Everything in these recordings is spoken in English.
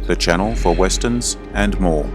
the channel for westerns and more.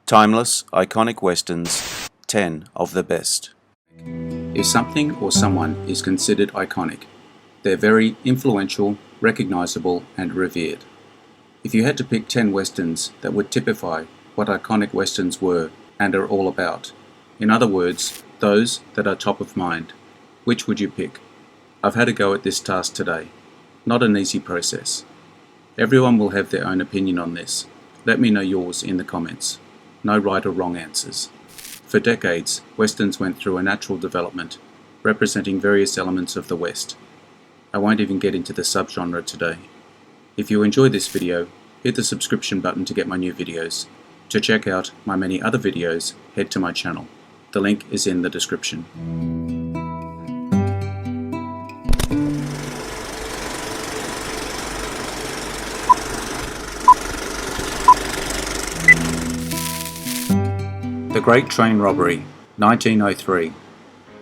Timeless, iconic westerns, 10 of the best. If something or someone is considered iconic, they're very influential, recognizable, and revered. If you had to pick 10 westerns that would typify what iconic westerns were and are all about, in other words, those that are top of mind, which would you pick? I've had a go at this task today. Not an easy process. Everyone will have their own opinion on this. Let me know yours in the comments. No right or wrong answers. For decades, westerns went through a natural development, representing various elements of the West. I won't even get into the subgenre today. If you enjoy this video, hit the subscription button to get my new videos. To check out my many other videos, head to my channel. The link is in the description. The Great Train Robbery, 1903.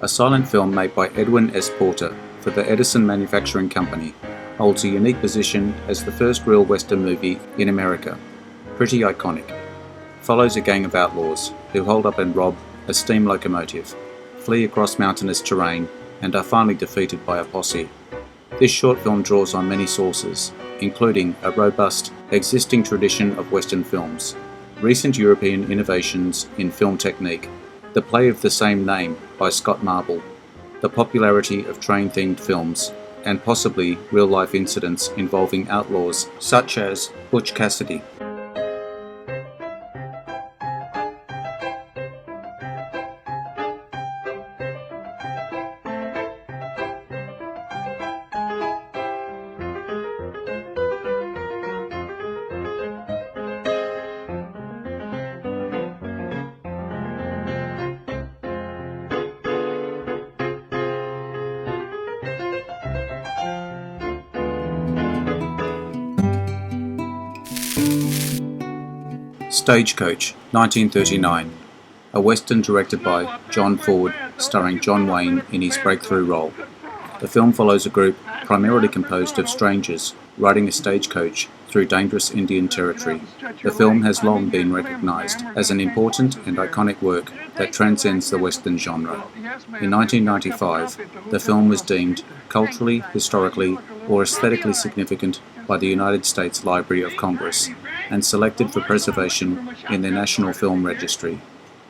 A silent film made by Edwin S. Porter for the Edison Manufacturing Company, holds a unique position as the first real Western movie in America. Pretty iconic. Follows a gang of outlaws who hold up and rob a steam locomotive, flee across mountainous terrain, and are finally defeated by a posse. This short film draws on many sources, including a robust, existing tradition of Western films, recent European innovations in film technique, the play of the same name by Scott Marble, the popularity of train-themed films, and possibly real-life incidents involving outlaws such as Butch Cassidy. Stagecoach, 1939. A western directed by John Ford, starring John Wayne in his breakthrough role. The film follows a group primarily composed of strangers riding a stagecoach through dangerous Indian territory. The film has long been recognized as an important and iconic work that transcends the Western genre. In 1995, the film was deemed culturally, historically, or aesthetically significant by the United States Library of Congress and selected for preservation in their National Film Registry.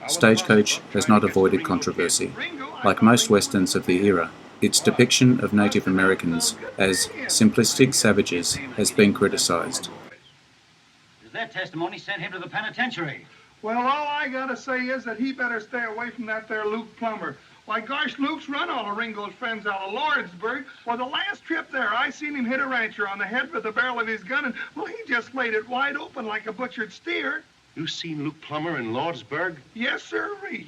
Stagecoach has not avoided controversy. Like most westerns of the era, its depiction of Native Americans as simplistic savages has been criticized. That testimony sent him to the penitentiary. Well, all I gotta say is that he better stay away from that there Luke Plummer. Why, gosh, Luke's run all of Ringo's friends out of Lordsburg. Well, the last trip there, I seen him hit a rancher on the head with the barrel of his gun, and, well, he just laid it wide open like a butchered steer. You seen Luke Plummer in Lordsburg? Yes, sirree.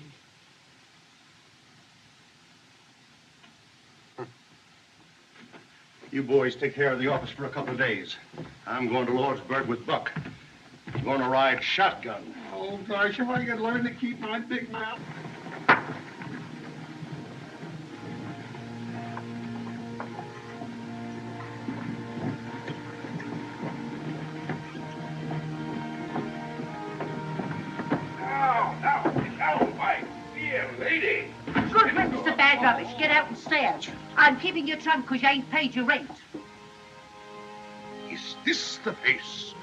You boys take care of the office for a couple of days. I'm going to Lordsburg with Buck. I'm going to ride shotgun. Oh, gosh, if I could learn to keep my big mouth. It's a bad rubbish. Get out and stand. I'm keeping your trunk because you ain't paid your rent. Is this the face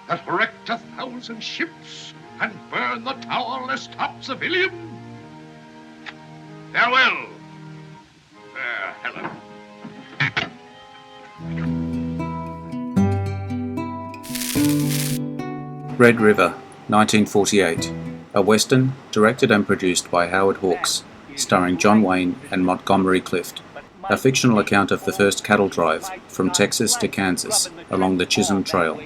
that wrecked 1,000 ships and burned the towerless top civilian? Farewell, fair Helen. Red River, 1948. A western directed and produced by Howard Hawks, starring John Wayne and Montgomery Clift, a fictional account of the first cattle drive from Texas to Kansas along the Chisholm Trail.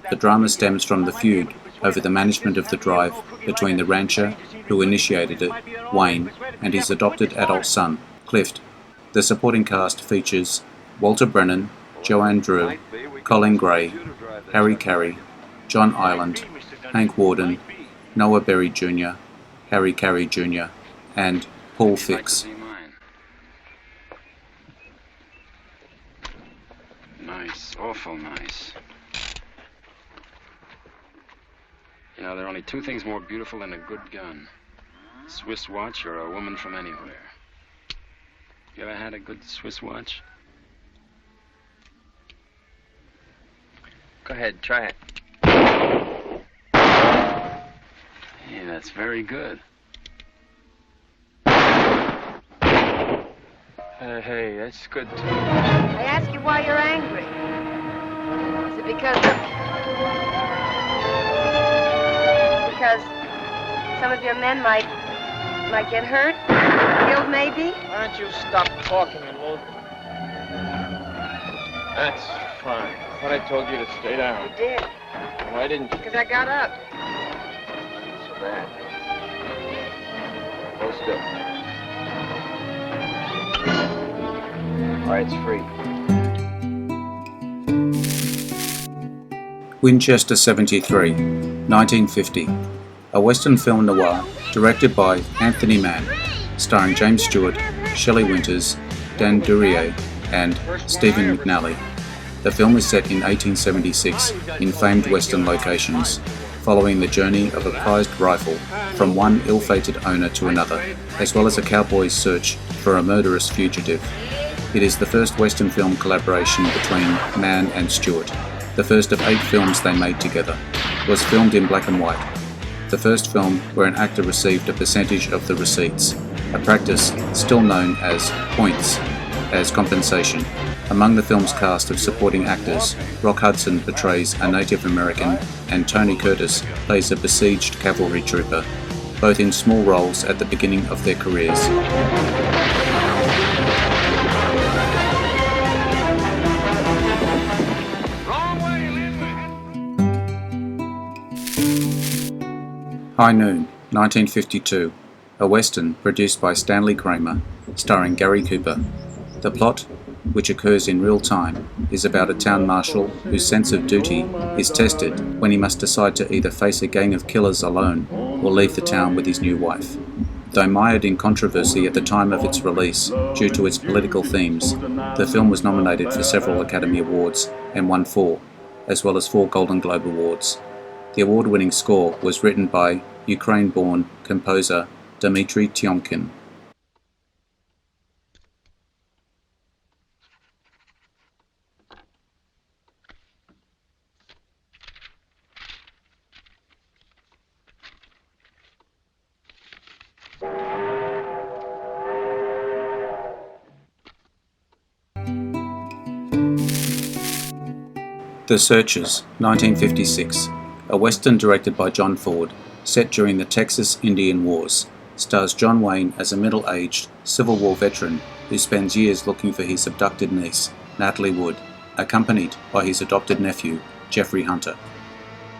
The drama stems from the feud over the management of the drive between the rancher who initiated it, Wayne, and his adopted adult son, Clift. The supporting cast features Walter Brennan, Joanne Drew, Colin Gray, Harry Carey, John Ireland, Hank Warden, Noah Berry Jr., Harry Carey Jr., and Paul Fix. Nice, awful nice. You know, there are only two things more beautiful than a good gun. A Swiss watch or a woman from anywhere. You ever had a good Swiss watch? Go ahead, try it. Yeah, that's very good. Hey, that's good too. I ask you why you're angry. Is it because some of your men might get hurt? Killed, maybe? Why don't you stop talking and we'll... That's fine. I thought I told you to stay down. You did. Why didn't you? Because I got up. So bad. Hold still. All right, it's free. Winchester 73, 1950. A Western film noir directed by Anthony Mann, starring James Stewart, Shelley Winters, Dan Duryea, and Stephen McNally. The film is set in 1876 in famed Western locations, following the journey of a prized rifle from one ill-fated owner to another, as well as a cowboy's search for a murderous fugitive. It is the first Western film collaboration between Mann and Stewart. The first of 8 films they made together. Was filmed in black and white. The first film where an actor received a percentage of the receipts, a practice still known as points, as compensation. Among the film's cast of supporting actors, Rock Hudson portrays a Native American and Tony Curtis plays a besieged cavalry trooper, both in small roles at the beginning of their careers. High Noon, 1952, a Western produced by Stanley Kramer, starring Gary Cooper. The plot, which occurs in real time, is about a town marshal whose sense of duty is tested when he must decide to either face a gang of killers alone or leave the town with his new wife. Though mired in controversy at the time of its release due to its political themes, the film was nominated for several Academy Awards and won 4, as well as 4 Golden Globe Awards. The award-winning score was written by Ukraine-born composer Dmitry Tiomkin. The Searchers, 1956. A Western directed by John Ford, set during the Texas Indian Wars, stars John Wayne as a middle-aged Civil War veteran who spends years looking for his abducted niece, Natalie Wood, accompanied by his adopted nephew, Jeffrey Hunter.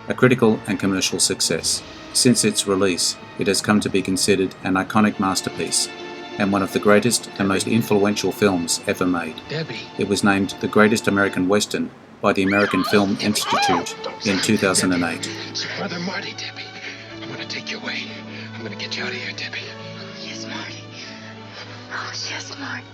A critical and commercial success. Since its release, it has come to be considered an iconic masterpiece and one of the greatest and most influential films ever made. Debbie. It was named the greatest American Western by the American Film Institute in 2008. It's Brother Marty, Debbie. I'm gonna take you away. I'm gonna get you out of here, Debbie. Yes, Marty. Oh, yes, Marty.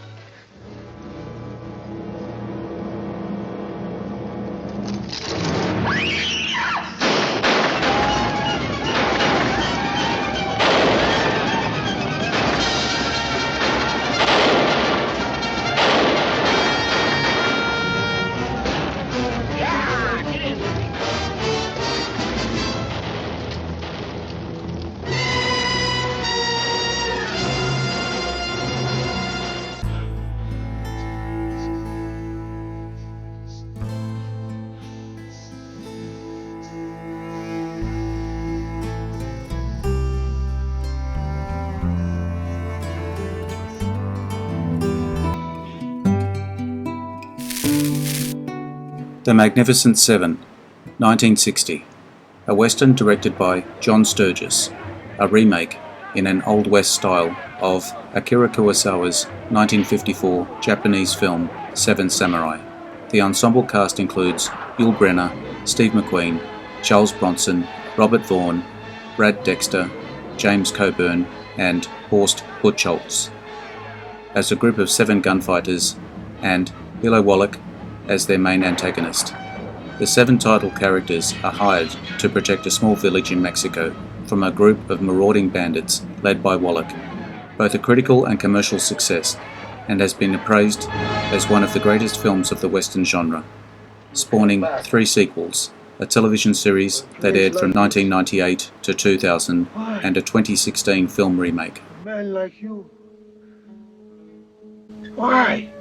The Magnificent Seven, 1960. A Western directed by John Sturges, a remake in an Old West style of Akira Kurosawa's 1954 Japanese film Seven Samurai. The ensemble cast includes Yul Brynner, Steve McQueen, Charles Bronson, Robert Vaughn, Brad Dexter, James Coburn, and Horst Buchholz as a group of 7 gunfighters, and Willow Wallach as their main antagonist. The 7 title characters are hired to protect a small village in Mexico from a group of marauding bandits led by Wallach. Both a critical and commercial success, and has been appraised as one of the greatest films of the Western genre, spawning 3 sequels, a television series that aired from 1998 to 2000, and a 2016 film remake. A man like you. Why?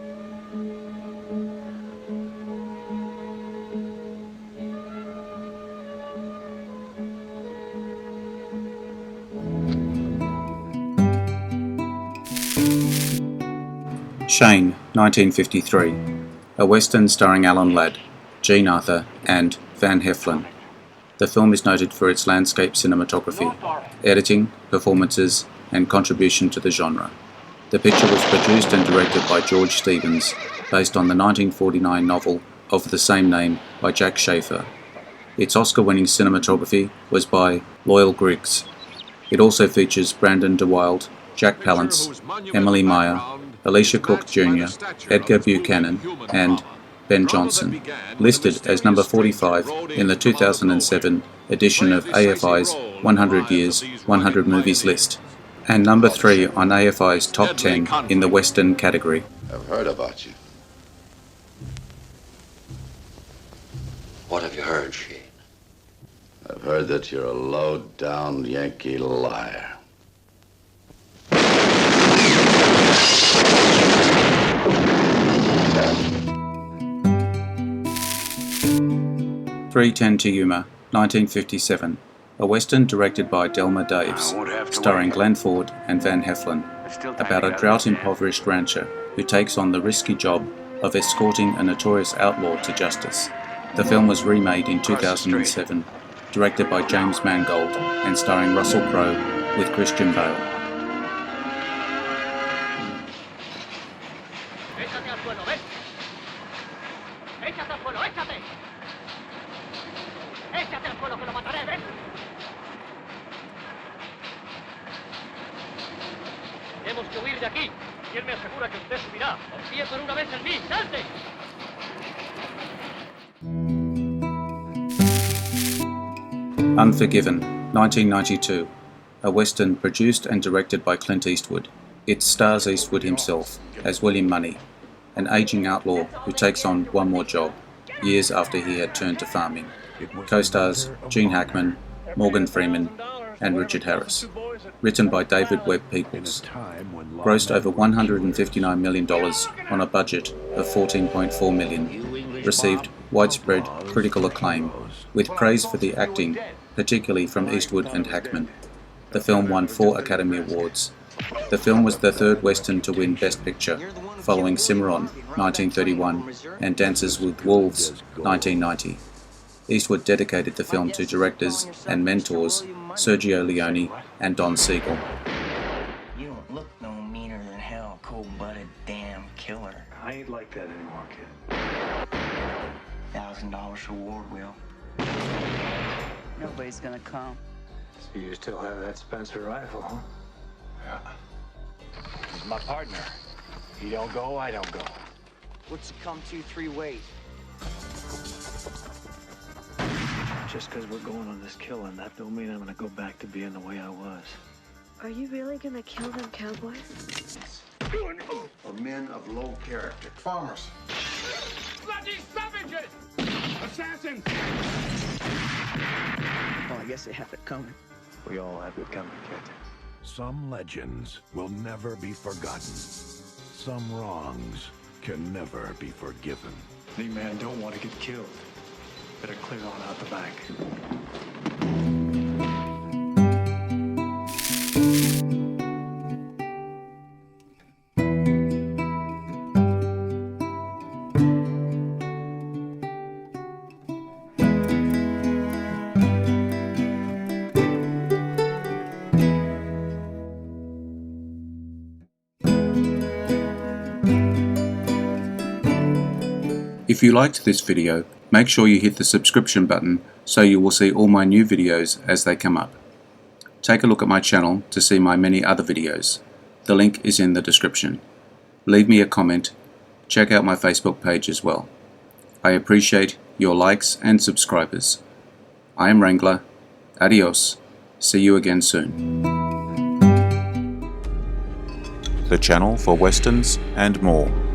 Shane, 1953. A Western starring Alan Ladd, Jean Arthur, and Van Heflin. The film is noted for its landscape cinematography, editing, performances, and contribution to the genre. The picture was produced and directed by George Stevens, based on the 1949 novel of the same name by Jack Schaefer. Its Oscar-winning cinematography was by Loyal Griggs. It also features Brandon DeWilde, Jack Palance, Emily Meyer, Alicia Cook Jr., Edgar Buchanan, and Ben Johnson, listed as number 45 in the 2007 edition of AFI's 100 Years, 100 Movies list, and number 3 on AFI's top 10 in the Western category. I've heard about you. What have you heard, Shane? I've heard that you're a low-down Yankee liar. .310 to Yuma, 1957, a Western directed by Delmer Daves, starring Glenn Ford and Van Heflin, about a drought-impoverished rancher who takes on the risky job of escorting a notorious outlaw to justice. The film was remade in 2007, directed by James Mangold and starring Russell Crowe with Christian Bale. Tenemos que huir de aquí. ¿Quién me asegura que usted subirá? Confíe por una vez en mí. ¡Salte! Unforgiven, 1992, a Western produced and directed by Clint Eastwood. It stars Eastwood himself as William Money, an aging outlaw who takes on one more job, years after he had turned to farming. Co-stars Gene Hackman, Morgan Freeman, and Richard Harris. Written by David Webb Peoples. Grossed over $159 million on a budget of $14.4 million. Received widespread critical acclaim, with praise for the acting, particularly from Eastwood and Hackman. The film won 4 Academy Awards. The film was the 3rd Western to win Best Picture, following Cimarron, 1931, and Dances with Wolves, 1990. Eastwood dedicated the film to directors and mentors Sergio Leone and Don Siegel. You don't look no meaner than hell, cold-blooded damn killer. I ain't like that anymore, kid. $1,000 reward, Will. Nobody's gonna come. So you still have that Spencer rifle, huh? Yeah. He's my partner. He don't go, I don't go. What's it come to 3 ways? Just because we're going on this killing, that don't mean I'm gonna go back to being the way I was. Are you really gonna kill them cowboys? Are men of low character. Farmers. Bloody savages! Assassins! Well, I guess they have it coming. We all have it coming, kid. Some legends will never be forgotten. Some wrongs can never be forgiven. Any man don't want to get killed. Better clear on out the back. If you liked this video, make sure you hit the subscription button so you will see all my new videos as they come up. Take a look at my channel to see my many other videos. The link is in the description. Leave me a comment. Check out my Facebook page as well. I appreciate your likes and subscribers. I am Wrangler. Adios. See you again soon. The channel for westerns and more.